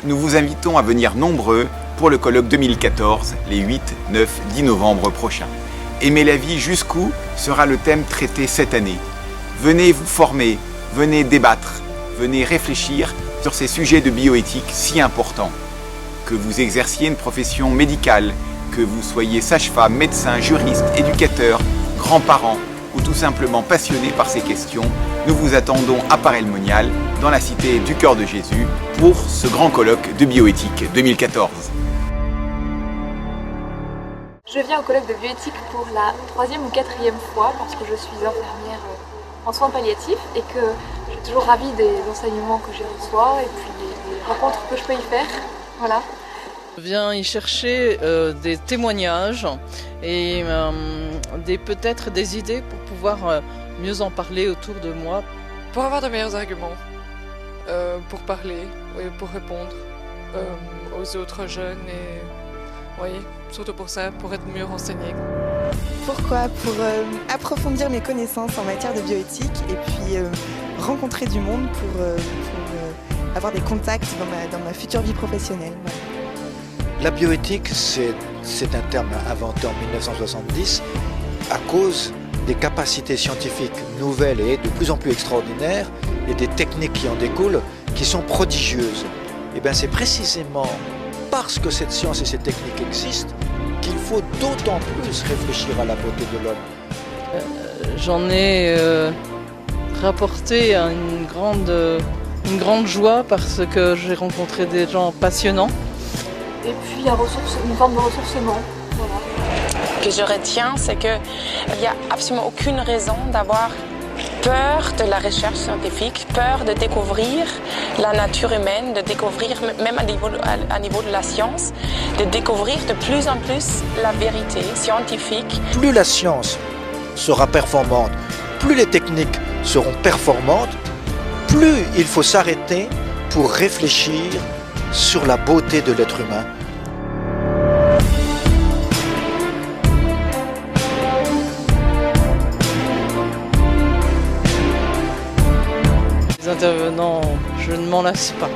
nous vous invitons à venir nombreux pour le colloque 2014, les 8, 9, 10 novembre prochains. Aimer la vie jusqu'où sera le thème traité cette année. Venez vous former, venez débattre, venez réfléchir sur ces sujets de bioéthique si importants. Que vous exerciez une profession médicale, que vous soyez sage-femme, médecin, juriste, éducateur, grands-parents ou tout simplement passionné par ces questions, nous vous attendons à Paray-le-Monial, dans la cité du Cœur de Jésus, pour ce grand colloque de bioéthique 2014. Je viens au colloque de bioéthique pour la 3e ou 4e fois parce que je suis infirmière en soins palliatifs et que je suis toujours ravie des enseignements que j'y reçois et puis des rencontres que je peux y faire. Voilà. Je viens y chercher des témoignages et peut-être des idées pour pouvoir mieux en parler autour de moi. Pour avoir de meilleurs arguments, pour parler, oui, pour répondre aux autres jeunes et oui, surtout pour ça, pour être mieux renseigné. Pourquoi? Pour approfondir mes connaissances en matière de bioéthique et puis rencontrer du monde pour avoir des contacts dans ma future vie professionnelle. Voilà. La bioéthique, c'est un terme inventé en 1970 à cause des capacités scientifiques nouvelles et de plus en plus extraordinaires et des techniques qui en découlent qui sont prodigieuses. Et bien c'est précisément parce que cette science et cette technique existent qu'il faut d'autant plus réfléchir à la beauté de l'homme. J'en ai rapporté une grande joie parce que j'ai rencontré des gens passionnants. Et puis une forme de ressourcement. Voilà. Ce que je retiens, c'est qu'il n'y a absolument aucune raison d'avoir peur de la recherche scientifique, peur de découvrir la nature humaine, de découvrir, même à niveau de la science, de découvrir de plus en plus la vérité scientifique. Plus la science sera performante, plus les techniques seront performantes, plus il faut s'arrêter pour réfléchir sur la beauté de l'être humain. Les intervenants, je ne m'en lasse pas.